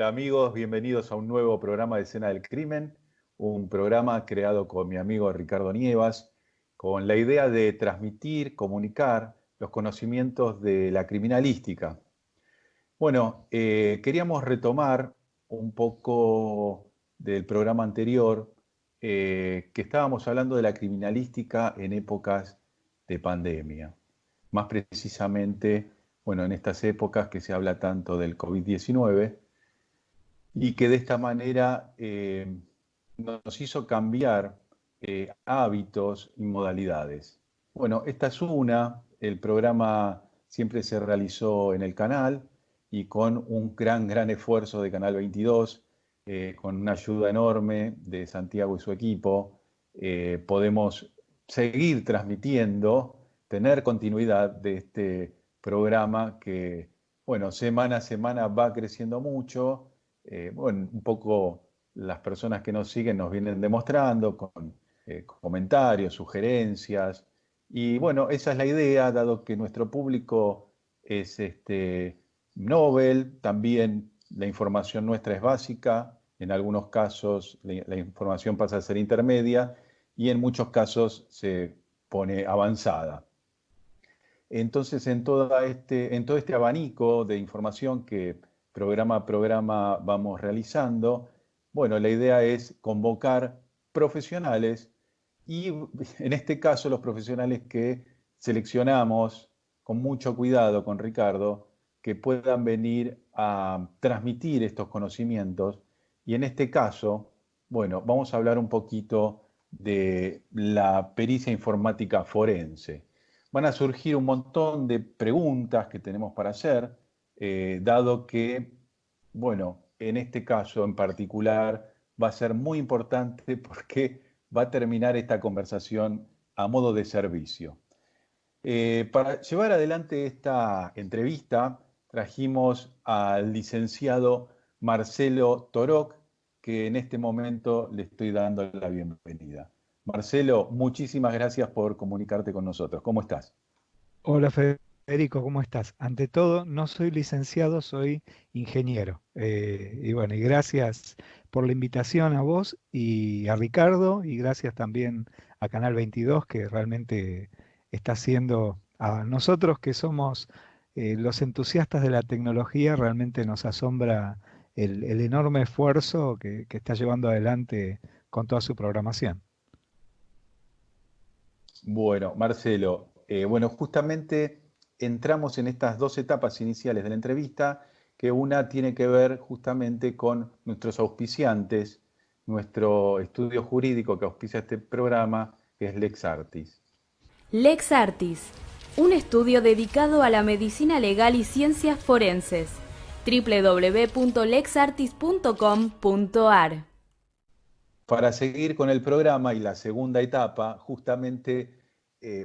Hola amigos, bienvenidos a un nuevo programa de Escena del Crimen, un programa creado con mi amigo Ricardo Nievas, con la idea de transmitir, comunicar los conocimientos de la criminalística. Bueno, queríamos retomar un poco del programa anterior, que estábamos hablando de la criminalística en épocas de pandemia. Más precisamente, bueno, en estas épocas que se habla tanto del COVID-19 y que de esta manera nos hizo cambiar hábitos y modalidades. Bueno, esta es una, el programa siempre se realizó en el canal y con un gran esfuerzo de Canal 22, con una ayuda enorme de Santiago y su equipo, podemos seguir transmitiendo, tener continuidad de este programa que, bueno, semana a semana va creciendo mucho. Bueno, un poco las personas que nos siguen nos vienen demostrando con comentarios, sugerencias. Y bueno, esa es la idea, dado que nuestro público es novel, también la información nuestra es básica, en algunos casos la información pasa a ser intermedia y en muchos casos se pone avanzada. Entonces, en todo este abanico de información que programa a programa vamos realizando, bueno, la idea es convocar profesionales y en este caso los profesionales que seleccionamos con mucho cuidado con Ricardo, que puedan venir a transmitir estos conocimientos. Y en este caso, bueno, vamos a hablar un poquito de la pericia informática forense. Van a surgir un montón de preguntas que tenemos para hacer, dado que, bueno, en este caso en particular va a ser muy importante porque va a terminar esta conversación a modo de servicio. Para llevar adelante esta entrevista trajimos al licenciado Marcelo Toroc, que en este momento le estoy dando la bienvenida. Marcelo, muchísimas gracias por comunicarte con nosotros. ¿Cómo estás? Hola Federico, ¿cómo estás? Ante todo, no soy licenciado, soy ingeniero. Y bueno, y gracias por la invitación a vos y a Ricardo, y gracias también a Canal 22, que realmente está haciendo a nosotros que somos los entusiastas de la tecnología, realmente nos asombra el enorme esfuerzo que está llevando adelante con toda su programación. Bueno, Marcelo, bueno, justamente entramos en estas dos etapas iniciales de la entrevista, que una tiene que ver justamente con nuestros auspiciantes, nuestro estudio jurídico que auspicia este programa, que es Lex Artis. Lex Artis, un estudio dedicado a la medicina legal y ciencias forenses. www.lexartis.com.ar. Para seguir con el programa y la segunda etapa, justamente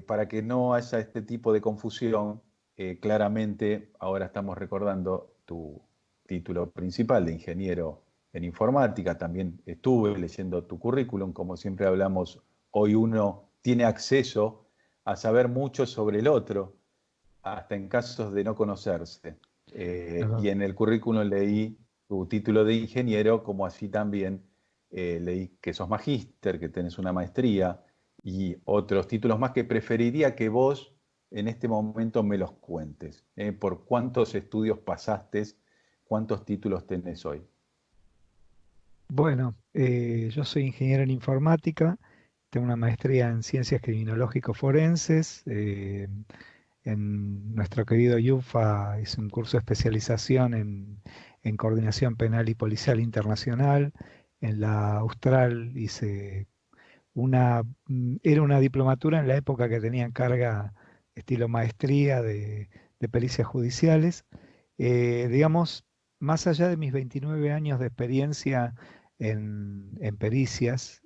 para que no haya este tipo de confusión, claramente ahora estamos recordando tu título principal de ingeniero en informática. También estuve leyendo tu currículum, como siempre hablamos, hoy uno tiene acceso a saber mucho sobre el otro, hasta en casos de no conocerse. Ajá. Y en el currículum leí tu título de ingeniero, como así también leí que sos magíster, que tenés una maestría y otros títulos más que preferiría que vos en este momento me los cuentes. ¿Por cuántos estudios pasaste? ¿Cuántos títulos tenés hoy? Bueno, yo soy ingeniero en informática, tengo una maestría en ciencias criminológico-forenses. En nuestro querido IUFA hice un curso de especialización en coordinación penal y policial internacional. En la Austral hice era una diplomatura en la época que tenía en carga estilo maestría de pericias judiciales. Digamos, más allá de mis 29 años de experiencia en pericias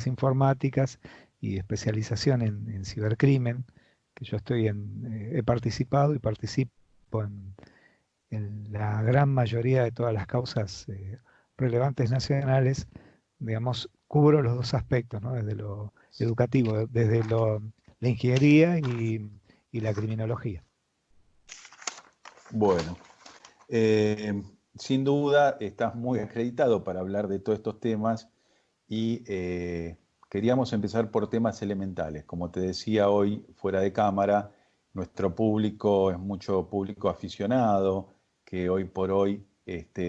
informáticas y especialización en cibercrimen, que yo he participado y participo en la gran mayoría de todas las causas relevantes nacionales. Digamos, cubro los dos aspectos, ¿no? Desde lo educativo, la ingeniería y la criminología. Bueno, sin duda estás muy acreditado para hablar de todos estos temas y queríamos empezar por temas elementales. Como te decía hoy, fuera de cámara, nuestro público es mucho público aficionado, que hoy por hoy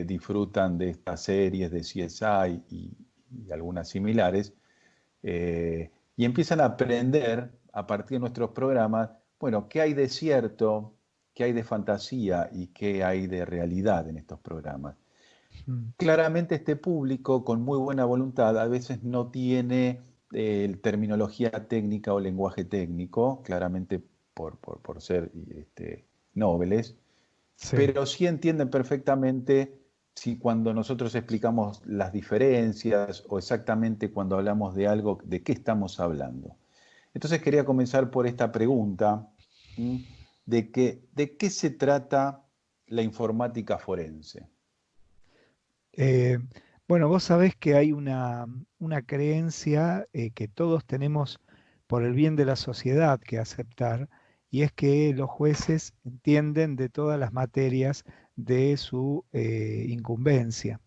disfrutan de estas series de CSI y algunas similares, y empiezan a aprender a partir de nuestros programas, bueno, qué hay de cierto, qué hay de fantasía y qué hay de realidad en estos programas. Claramente este público con muy buena voluntad a veces no tiene terminología técnica o lenguaje técnico, claramente por ser nobles, Sí. pero sí entienden perfectamente si cuando nosotros explicamos las diferencias o exactamente cuando hablamos de algo, de qué estamos hablando. Entonces quería comenzar por esta pregunta, de qué se trata la informática forense. Eh, bueno, vos sabés que hay una creencia que todos tenemos por el bien de la sociedad que aceptar, y es que los jueces entienden de todas las materias de su incumbencia.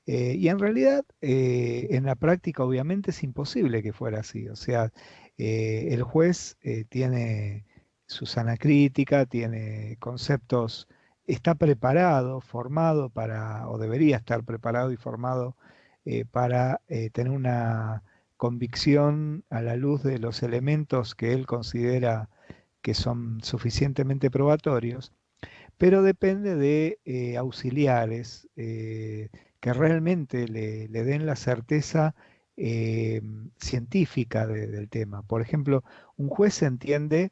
Y en realidad, en la práctica, obviamente es imposible que fuera así. O sea, el juez tiene su sana crítica, tiene conceptos, está preparado, formado para, o debería estar preparado y formado para tener una convicción a la luz de los elementos que él considera que son suficientemente probatorios, pero depende de auxiliares que realmente le den la certeza eh, científica del tema. Por ejemplo, un juez entiende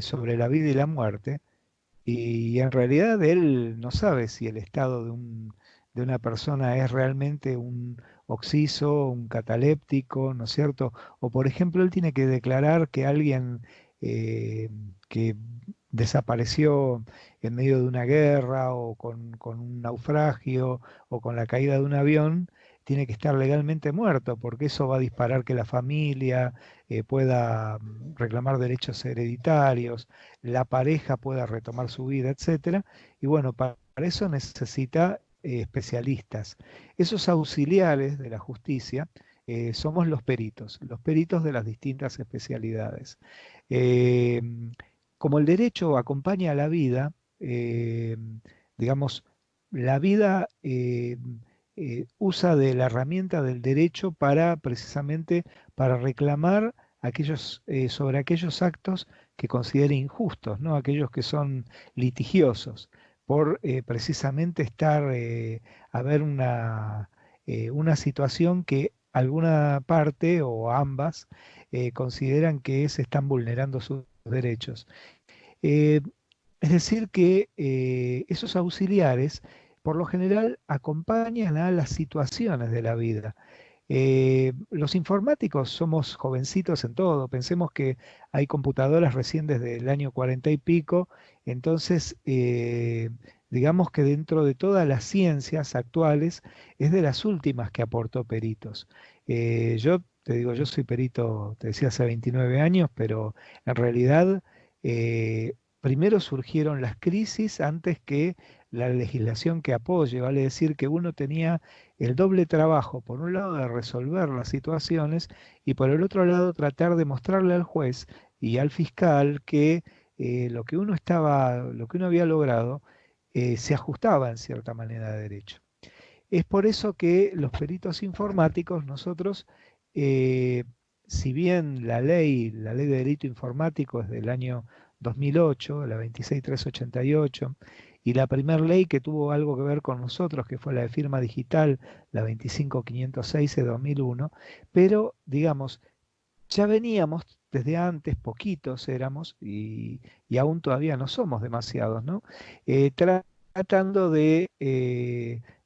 sobre la vida y la muerte, y en realidad él no sabe si el estado de una persona es realmente un oxiso, un cataléptico, ¿no es cierto? O por ejemplo, él tiene que declarar que alguien eh, que desapareció en medio de una guerra o con un naufragio o con la caída de un avión, tiene que estar legalmente muerto, porque eso va a disparar que la familia pueda reclamar derechos hereditarios, la pareja pueda retomar su vida, etcétera. Y bueno, para eso necesita especialistas. Esos auxiliares de la justicia somos los peritos de las distintas especialidades. Eh, Como el derecho acompaña a la vida, digamos, la vida usa de la herramienta del derecho para precisamente para reclamar sobre aquellos actos que considere injustos, ¿no? Aquellos que son litigiosos, por precisamente haber una situación que alguna parte o ambas consideran que se están vulnerando sus derechos. Eh, es decir, que esos auxiliares por lo general acompañan a las situaciones de la vida. Los informáticos somos jovencitos en todo, pensemos que hay computadoras recién desde el año 40 y pico, entonces digamos que dentro de todas las ciencias actuales es de las últimas que aportó peritos. Yo te digo, yo soy perito, te decía, hace 29 años, pero en realidad primero surgieron las crisis antes que la legislación que apoye, vale decir que uno tenía el doble trabajo, por un lado de resolver las situaciones y por el otro lado tratar de mostrarle al juez y al fiscal que lo que uno había logrado se ajustaba en cierta manera de derecho. Es por eso que los peritos informáticos, nosotros, eh, si bien la ley de delito informático es del año 2008, la 26388, y la primera ley que tuvo algo que ver con nosotros, que fue la de firma digital, la 25506 de 2001, pero digamos, ya veníamos desde antes, poquitos éramos, y aún todavía no somos demasiados, ¿no? Tratando de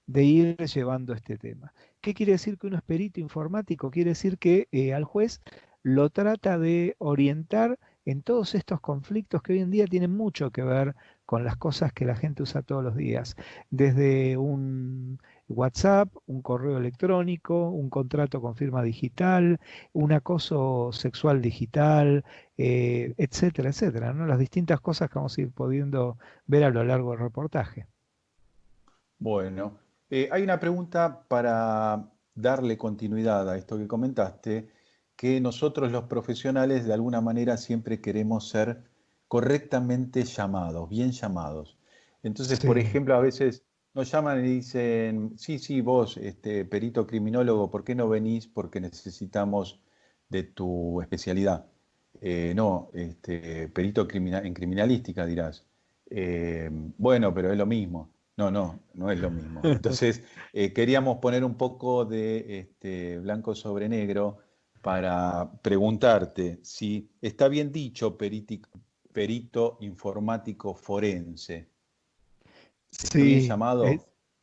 ir llevando este tema. ¿Qué quiere decir que uno es perito informático? Quiere decir que al juez lo trata de orientar en todos estos conflictos que hoy en día tienen mucho que ver con las cosas que la gente usa todos los días, desde un WhatsApp, un correo electrónico, un contrato con firma digital, un acoso sexual digital, etcétera, etcétera, ¿no? Las distintas cosas que vamos a ir pudiendo ver a lo largo del reportaje. Bueno, hay una pregunta para darle continuidad a esto que comentaste, que nosotros los profesionales de alguna manera siempre queremos ser correctamente llamados, bien llamados. Entonces, por Sí, ejemplo, a veces nos llaman y dicen, sí, sí, vos, perito criminólogo, ¿por qué no venís? Porque necesitamos de tu especialidad. No, perito en criminalística dirás. Bueno, pero es lo mismo. No, no, no es lo mismo. Entonces, queríamos poner un poco de blanco sobre negro para preguntarte si está bien dicho perito informático forense. ¿Está bien sí, llamado?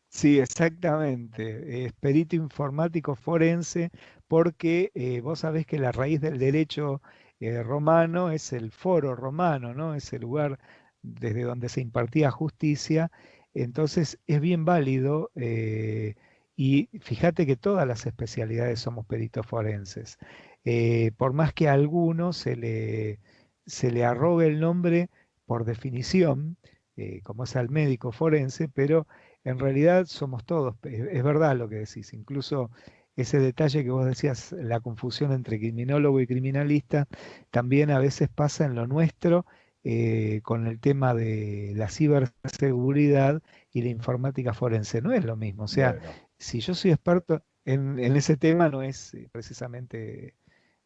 sí, exactamente. Es perito informático forense porque vos sabés que la raíz del derecho romano es el foro romano, ¿no? Es el lugar desde donde se impartía justicia. Entonces es bien válido y fíjate que todas las especialidades somos peritos forenses. Por más que a alguno se le arrogue el nombre por definición, como es al médico forense, pero en realidad somos todos, es verdad lo que decís, incluso ese detalle que vos decías, la confusión entre criminólogo y criminalista, también a veces pasa en lo nuestro con el tema de la ciberseguridad y la informática forense. No es lo mismo, o sea, Bueno, si yo soy experto en ese tema, no es precisamente,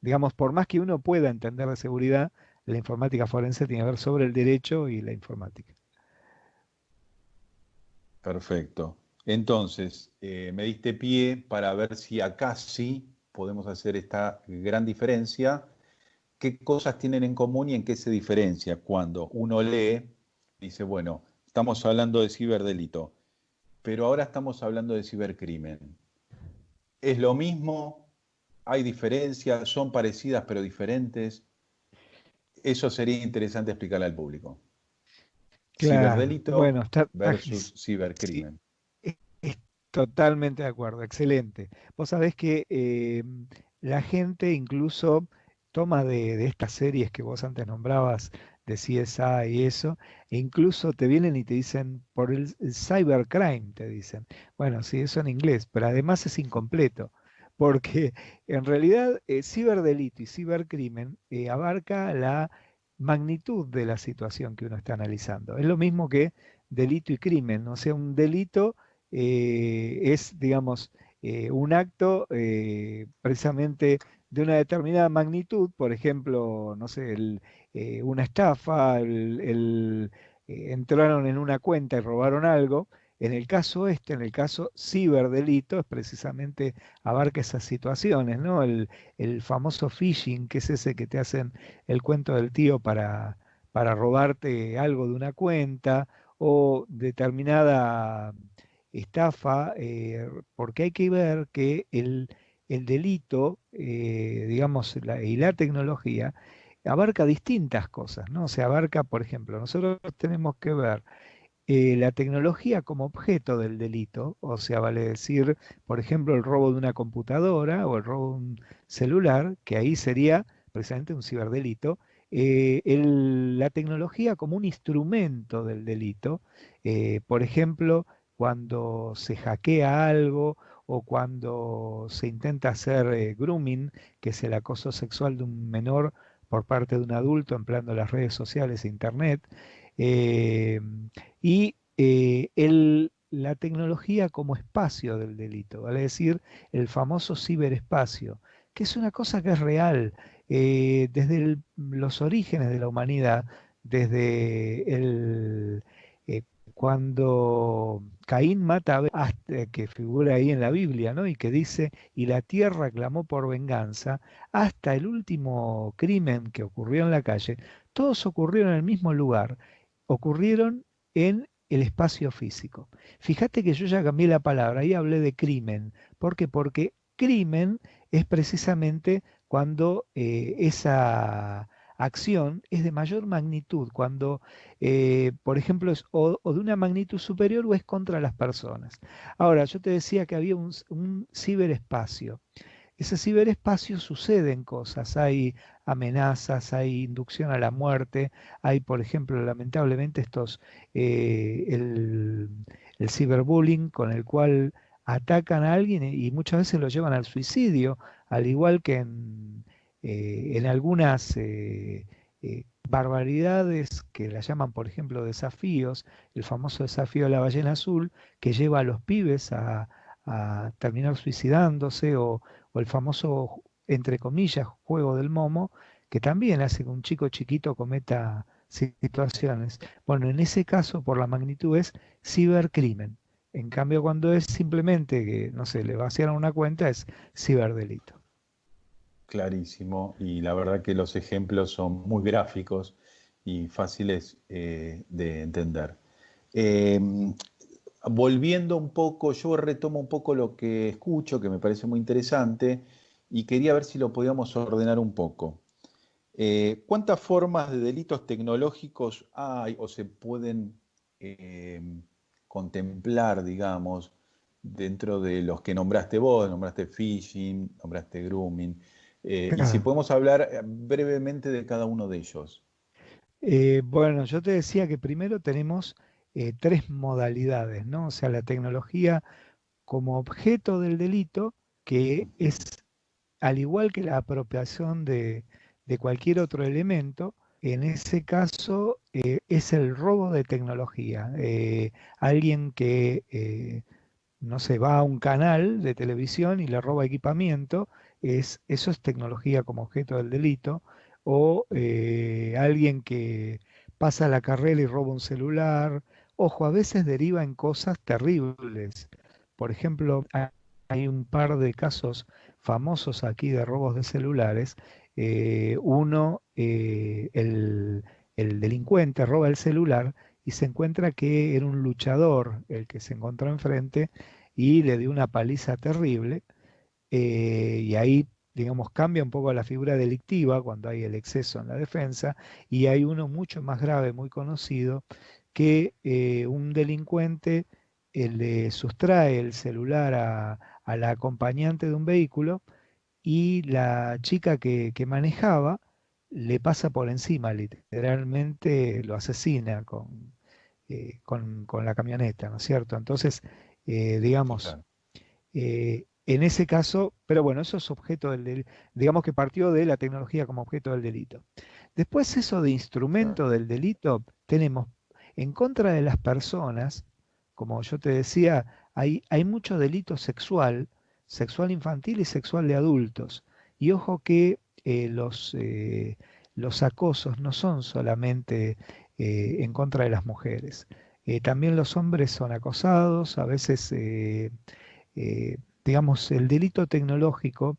digamos, por más que uno pueda entender de seguridad, la informática forense tiene que ver sobre el derecho y la informática. perfecto. Entonces, me diste pie para ver si acá sí podemos hacer esta gran diferencia. ¿Qué cosas tienen en común y en qué se diferencia? Cuando uno lee, dice, bueno, estamos hablando de ciberdelito, pero ahora estamos hablando de cibercrimen. ¿Es lo mismo? ¿Hay diferencias? ¿Son parecidas pero diferentes? Eso sería interesante explicarle al público. Claro, Ciberdelito bueno, está, versus sí, cibercrimen. es totalmente de acuerdo, excelente. Vos sabés que la gente incluso toma de estas series que vos antes nombrabas, de CSI y eso, e incluso te vienen y te dicen por el cybercrime, te dicen. Bueno, sí, eso en inglés, pero además es incompleto, porque en realidad ciberdelito y cibercrimen abarca la magnitud de la situación que uno está analizando. Es lo mismo que delito y crimen, o sea, un delito es, digamos, un acto precisamente de una determinada magnitud, por ejemplo, no sé, una estafa, entraron en una cuenta y robaron algo. En el caso este, en el caso ciberdelito, es precisamente abarca esas situaciones, ¿no? El famoso phishing, que es ese que te hacen el cuento del tío para robarte algo de una cuenta o determinada estafa, porque hay que ver que el delito, digamos, y la tecnología abarca distintas cosas, ¿no? O sea, abarca, por ejemplo, nosotros tenemos que ver la tecnología como objeto del delito, o sea, vale decir, por ejemplo, el robo de una computadora o el robo de un celular, que ahí sería precisamente un ciberdelito, la tecnología como un instrumento del delito, por ejemplo, cuando se hackea algo o cuando se intenta hacer grooming, que es el acoso sexual de un menor por parte de un adulto empleando las redes sociales e internet, eh, y la tecnología como espacio del delito, vale decir, el famoso ciberespacio, que es una cosa que es real desde los orígenes de la humanidad, desde cuando Caín mata a Abel, que figura ahí en la Biblia, ¿no? Y que dice, y la tierra clamó por venganza, hasta el último crimen que ocurrió en la calle, todos ocurrieron en el mismo lugar, ocurrieron en el espacio físico. Fíjate que yo ya cambié la palabra y hablé de crimen. ¿Por qué? Porque crimen es precisamente cuando esa acción es de mayor magnitud, cuando, por ejemplo, es o de una magnitud superior o es contra las personas. Ahora, yo te decía que había un ciberespacio. ese ciberespacio suceden cosas, hay amenazas, hay inducción a la muerte, hay, por ejemplo, lamentablemente el ciberbullying con el cual atacan a alguien y muchas veces lo llevan al suicidio, al igual que en algunas barbaridades que la llaman, por ejemplo, desafíos, el famoso desafío de la ballena azul, que lleva a los pibes a terminar suicidándose, o el famoso, entre comillas, juego del momo, que también hace que un chico chiquito cometa situaciones. Bueno, en ese caso, por la magnitud, es cibercrimen. En cambio, cuando es simplemente que, no sé, le vaciaron una cuenta, es ciberdelito. Clarísimo, y la verdad que los ejemplos son muy gráficos y fáciles de entender. Eh, Volviendo un poco, yo retomo un poco lo que escucho, que me parece muy interesante, y quería ver si lo podíamos ordenar un poco. ¿Cuántas formas de delitos tecnológicos hay o se pueden contemplar, digamos, dentro de los que nombraste vos? Nombraste phishing, nombraste grooming, y si Claro. podemos hablar brevemente de cada uno de ellos. Bueno, yo te decía que primero tenemos tres modalidades, ¿no? O sea, la tecnología como objeto del delito, que es al igual que la apropiación de cualquier otro elemento, en ese caso es el robo de tecnología. Alguien que, no sé, va a un canal de televisión y le roba equipamiento, eso es tecnología como objeto del delito. O alguien que pasa la carrera y roba un celular. Ojo, a veces deriva en cosas terribles. Por ejemplo, hay un par de casos famosos aquí de robos de celulares. Uno, el delincuente roba el celular y se encuentra que era un luchador el que se encontró enfrente y le dio una paliza terrible. Y ahí, digamos, cambia un poco la figura delictiva cuando hay el exceso en la defensa, y hay uno mucho más grave, muy conocido, que un delincuente le sustrae el celular a la acompañante de un vehículo y la chica que manejaba le pasa por encima, literalmente lo asesina con la camioneta, ¿no es cierto? Entonces, digamos, Claro. en ese caso, pero bueno, eso es objeto digamos que partió de la tecnología como objeto del delito. Después eso de Claro. instrumento del delito, tenemos en contra de las personas, como yo te decía, hay mucho delito sexual, sexual infantil y sexual de adultos. Y ojo que los acosos no son solamente en contra de las mujeres. También los hombres son acosados, a veces digamos, el delito tecnológico,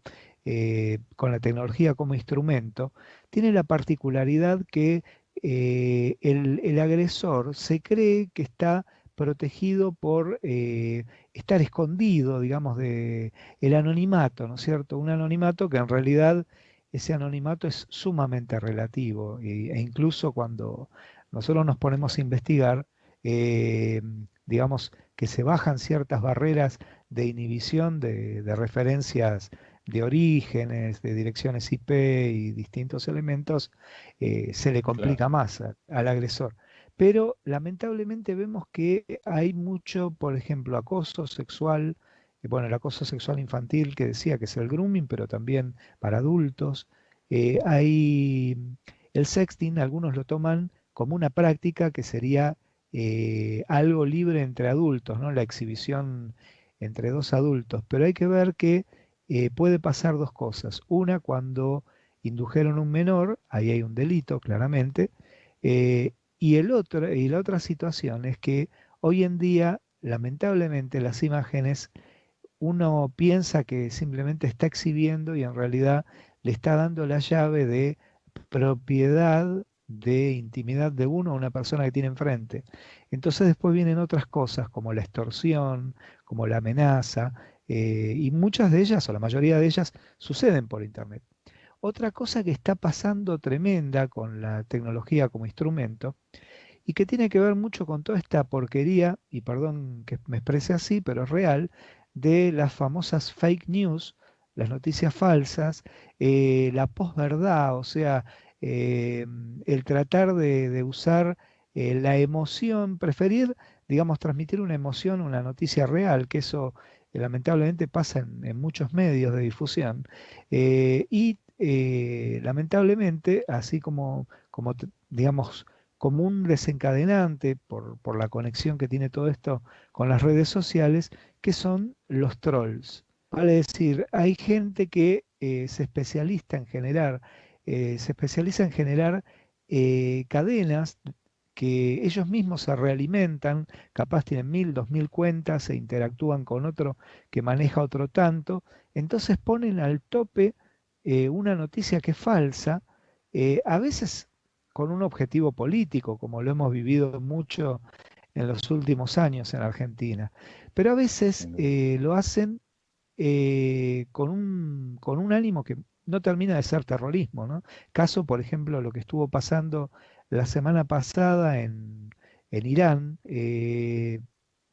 con la tecnología como instrumento, tiene la particularidad que el agresor se cree que está protegido por estar escondido, digamos, de el anonimato, ¿no es cierto? Un anonimato que en realidad ese anonimato es sumamente relativo e incluso cuando nosotros nos ponemos a investigar, eh, digamos, que se bajan ciertas barreras de inhibición de referencias de orígenes, de direcciones IP y distintos elementos, se le Claro. complica más al agresor. Pero lamentablemente vemos que hay mucho, por ejemplo, acoso sexual, bueno, el acoso sexual infantil que decía que es el grooming, pero también para adultos. Hay el sexting, algunos lo toman como una práctica que sería algo libre entre adultos, ¿no? La exhibición entre dos adultos, pero hay que ver que puede pasar dos cosas. Una, cuando indujeron un menor, ahí hay un delito, claramente, y la otra situación es que hoy en día, lamentablemente, las imágenes, uno piensa que simplemente está exhibiendo y en realidad le está dando la llave de propiedad de intimidad de uno a una persona que tiene enfrente. Entonces después vienen otras cosas como la extorsión, como la amenaza, y muchas de ellas, o la mayoría de ellas, suceden por Internet. Otra cosa que está pasando tremenda con la tecnología como instrumento y que tiene que ver mucho con toda esta porquería, y perdón que me exprese así, pero es real, de las famosas fake news, las noticias falsas, la posverdad, o sea, el tratar de usar la emoción, preferir, digamos, transmitir una emoción, una noticia real, que eso lamentablemente pasa en muchos medios de difusión. Lamentablemente, así como digamos, como un desencadenante por la conexión que tiene todo esto con las redes sociales, que son los trolls. Vale decir, hay gente que se especializa en generar cadenas que ellos mismos se realimentan, capaz tienen 1000, 2000 cuentas, se interactúan con otro que maneja otro tanto, entonces ponen al tope una noticia que es falsa, a veces con un objetivo político, como lo hemos vivido mucho en los últimos años en Argentina, pero a veces Sin duda. lo hacen con un ánimo que no termina de ser terrorismo, ¿no? Caso, por ejemplo, lo que estuvo pasando la semana pasada en Irán.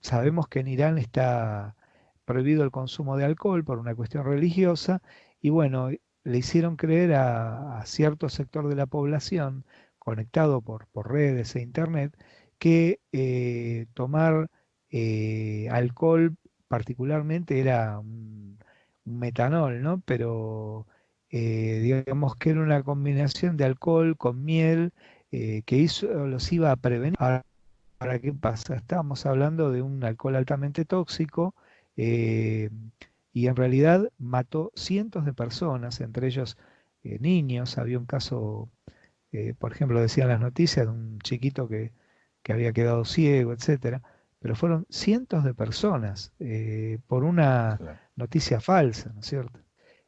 Sabemos que en Irán está prohibido el consumo de alcohol por una cuestión religiosa y bueno, le hicieron creer a cierto sector de la población conectado por redes e internet que tomar alcohol particularmente era un metanol, ¿no? Pero digamos que era una combinación de alcohol con miel que los iba a prevenir. Ahora, ¿qué pasa? Estábamos hablando de un alcohol altamente tóxico eh, y en realidad mató cientos de personas, entre ellos niños. Había un caso, por ejemplo, decían las noticias de un chiquito que había quedado ciego, etcétera. Pero fueron cientos de personas por una Claro. noticia falsa, ¿no es cierto?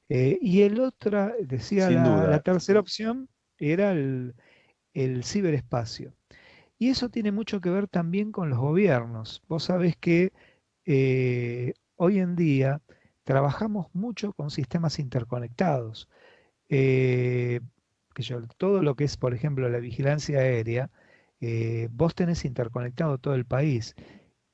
Y el otra, decía Sin la duda. tercera opción, era el ciberespacio. Y eso tiene mucho que ver también con los gobiernos. Vos sabés que hoy en día trabajamos mucho con sistemas interconectados. Eh, todo lo que es, por ejemplo, la vigilancia aérea, vos tenés interconectado todo el país.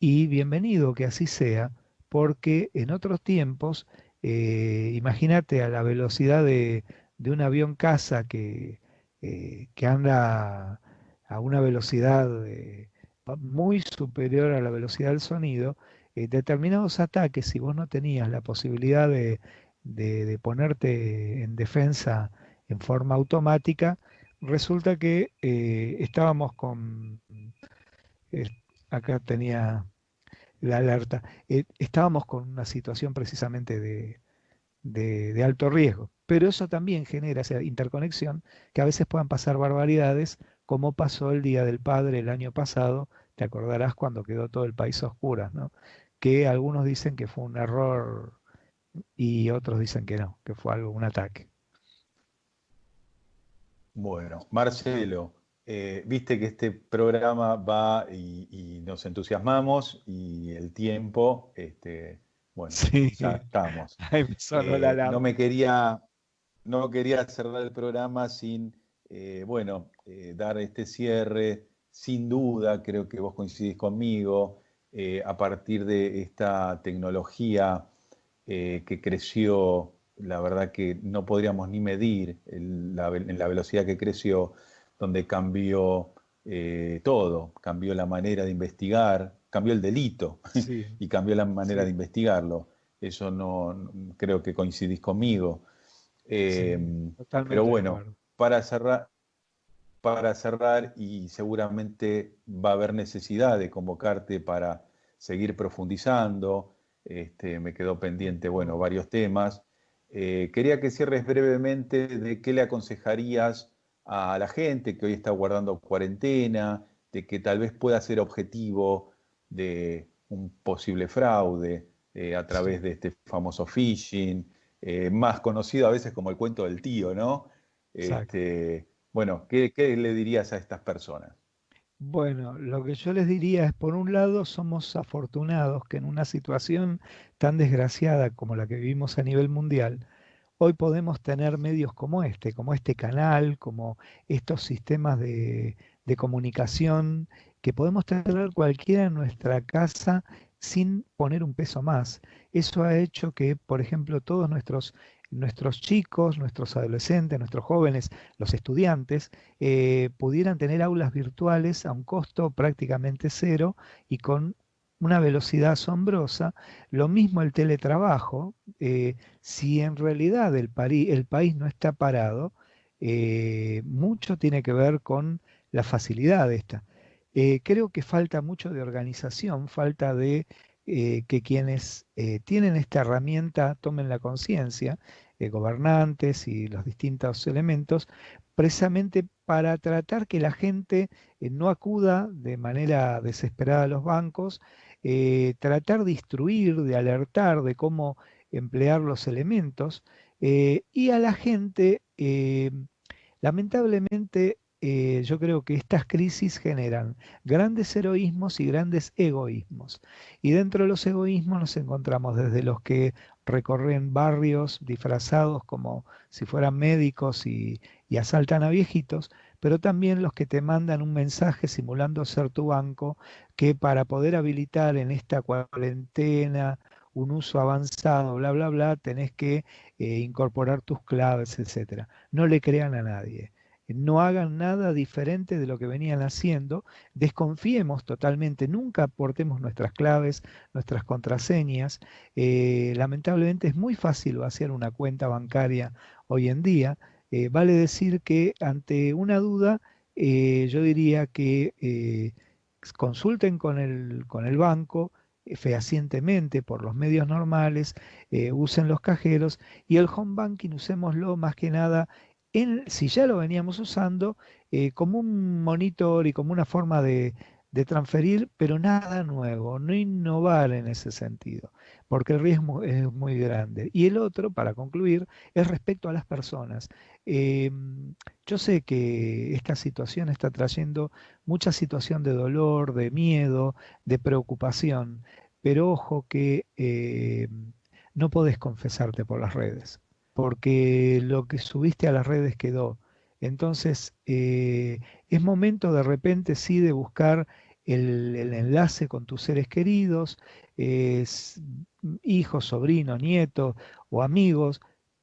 Y bienvenido que así sea, porque en otros tiempos, imagínate a la velocidad de un avión caza que anda a una velocidad muy superior a la velocidad del sonido, determinados ataques, si vos no tenías la posibilidad de ponerte en defensa en forma automática, resulta que estábamos eh, acá tenía la alerta, estábamos con una situación precisamente de alto riesgo. Pero eso también genera esa interconexión, que a veces puedan pasar barbaridades, como pasó el Día del Padre el año pasado, te acordarás cuando quedó todo el país a oscuras, ¿no? Que algunos dicen que fue un error y otros dicen que no, que fue algo, un ataque. Bueno, Marcelo, viste que este programa va y nos entusiasmamos y el tiempo, bueno, Sí, ya estamos. ahí me sonó la No alarma. me quería, no quería cerrar el programa sin, bueno, dar este cierre. Sin duda, creo que vos coincidís conmigo, a partir de esta tecnología que creció, la verdad que no podríamos ni medir en la velocidad que creció, donde cambió todo, cambió la manera de investigar, cambió el delito Sí, y cambió la manera de sí, investigarlo. Eso creo que coincidís conmigo. sí, Pero totalmente de bueno, acuerdo. para cerrar, para cerrar, y seguramente va a haber necesidad de convocarte para seguir profundizando. Me quedó pendiente, bueno, Obvio. varios temas. Quería que cierres brevemente de qué le aconsejarías a la gente que hoy está guardando cuarentena, de que tal vez pueda ser objetivo de un posible fraude a través Sí, de este famoso phishing, más conocido a veces como el cuento del tío, ¿no? exacto. Bueno, ¿qué le dirías a estas personas? Bueno, lo que yo les diría es, por un lado, somos afortunados que en una situación tan desgraciada como la que vivimos a nivel mundial, hoy podemos tener medios como este canal, como estos sistemas de comunicación, que podemos tener cualquiera en nuestra casa sin poner un peso más. Eso ha hecho que, por ejemplo, todos nuestros chicos, nuestros adolescentes, nuestros jóvenes, los estudiantes, pudieran tener aulas virtuales a un costo prácticamente cero y con una velocidad asombrosa. Lo mismo el teletrabajo. Si en realidad el país no está parado, mucho tiene que ver con la facilidad de esta. Creo que falta mucho de organización, falta de que quienes tienen esta herramienta tomen la conciencia, gobernantes y los distintos elementos, precisamente para tratar que la gente no acuda de manera desesperada a los bancos, tratar de instruir, de alertar de cómo emplear los elementos, y a la gente, lamentablemente, yo creo que estas crisis generan grandes heroísmos y grandes egoísmos. Y dentro de los egoísmos nos encontramos desde los que recorren barrios disfrazados como si fueran médicos y asaltan a viejitos, pero también los que te mandan un mensaje simulando ser tu banco, que para poder habilitar en esta cuarentena un uso avanzado, bla, bla, bla, tenés que incorporar tus claves, etcétera. No le crean a nadie. No hagan nada diferente de lo que venían haciendo, desconfiemos totalmente, nunca aportemos nuestras claves, nuestras contraseñas. Lamentablemente es muy fácil vaciar una cuenta bancaria hoy en día. Vale decir que ante una duda, yo diría que consulten con el banco fehacientemente por los medios normales, usen los cajeros y el home banking usémoslo más que nada si ya lo veníamos usando, como un monitor y como una forma de transferir, pero nada nuevo, no innovar en ese sentido, porque el riesgo es muy grande. Y el otro, para concluir, es respecto a las personas. Eh, yo sé que esta situación está trayendo mucha situación de dolor, de miedo, de preocupación, pero ojo que no podés confesarte por las redes porque lo que subiste a las redes quedó. Entonces, es momento de repente sí de buscar el enlace con tus seres queridos, hijos, sobrinos, nietos o amigos,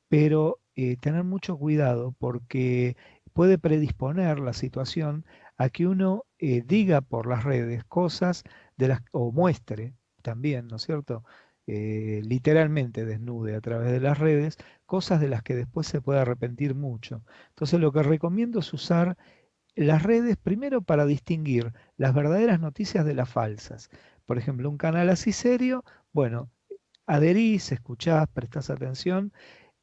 pero tener mucho cuidado porque puede predisponer la situación a que uno diga por las redes cosas o muestre también, ¿no es cierto? Literalmente desnude a través de las redes cosas de las que después se puede arrepentir mucho. Entonces lo que recomiendo es usar las redes primero para distinguir las verdaderas noticias de las falsas. Por ejemplo, un canal así serio, bueno, adherís, escuchás, prestás atención,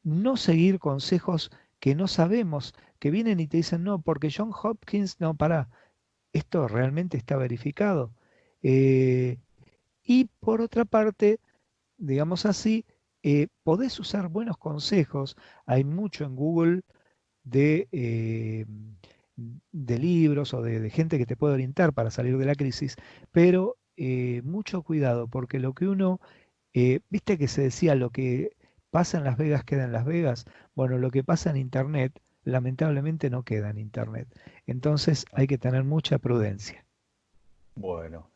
no seguir consejos que no sabemos, que vienen y te dicen, no, porque John Hopkins, no, pará, esto realmente está verificado. Eh, y por otra parte, digamos así, podés usar buenos consejos. Hay mucho en Google de libros o de gente que te puede orientar para salir de la crisis, pero mucho cuidado, porque lo que viste que se decía, lo que pasa en Las Vegas queda en Las Vegas. Bueno, lo que pasa en Internet, lamentablemente no queda en Internet. Entonces hay que tener mucha prudencia. Bueno,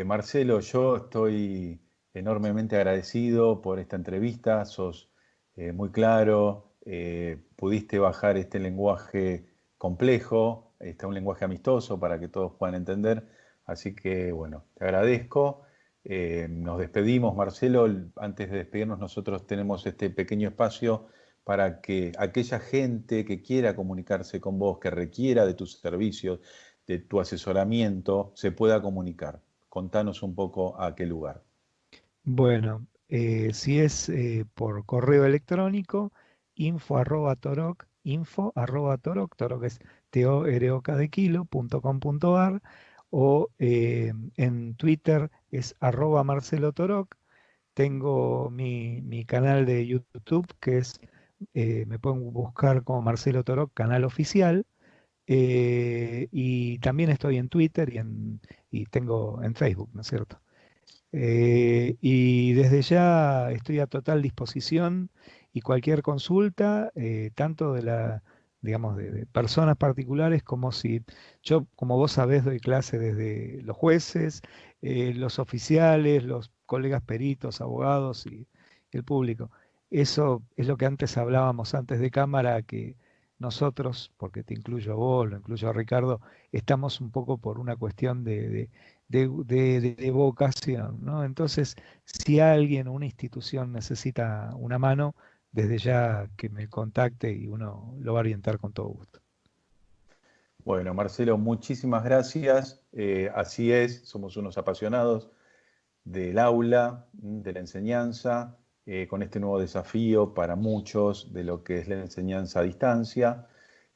Marcelo, yo estoy enormemente agradecido por esta entrevista, sos muy claro, pudiste bajar este lenguaje complejo, un lenguaje amistoso para que todos puedan entender, así que bueno, te agradezco. Nos despedimos, Marcelo. Antes de despedirnos, nosotros tenemos este pequeño espacio para que aquella gente que quiera comunicarse con vos, que requiera de tus servicios, de tu asesoramiento, se pueda comunicar. Contanos un poco a qué lugar. Bueno, si es por correo electrónico, info@toroc, es TOROK de kilo.com.ar, o en Twitter es @MarceloToroc. Tengo mi canal de YouTube que me pueden buscar como Marcelo Toroc, canal oficial, y también estoy en Twitter y tengo en Facebook, ¿no es cierto? Y desde ya estoy a total disposición y cualquier consulta, tanto digamos, de personas particulares, como si yo, como vos sabés, doy clase desde los jueces, los oficiales, los colegas peritos, abogados y el público. Eso es lo que antes hablábamos antes de cámara, que nosotros, porque te incluyo a vos, lo incluyo a Ricardo, estamos un poco por una cuestión de vocación, ¿no? Entonces, si alguien o una institución necesita una mano, desde ya que me contacte y uno lo va a orientar con todo gusto. Bueno, Marcelo, muchísimas gracias. Así es, somos unos apasionados del aula, de la enseñanza, con este nuevo desafío para muchos de lo que es la enseñanza a distancia.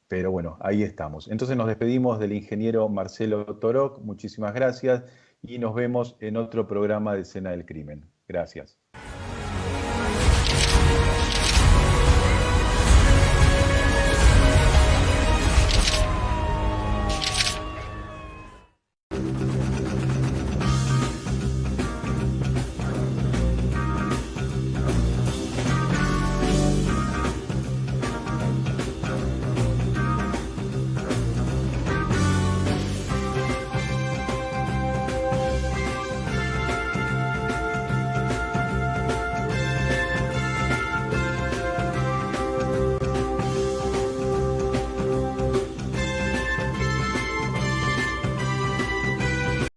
Pero bueno, ahí estamos. Entonces nos despedimos del ingeniero Marcelo Toroc. Muchísimas gracias y nos vemos en otro programa de Escena del Crimen. Gracias.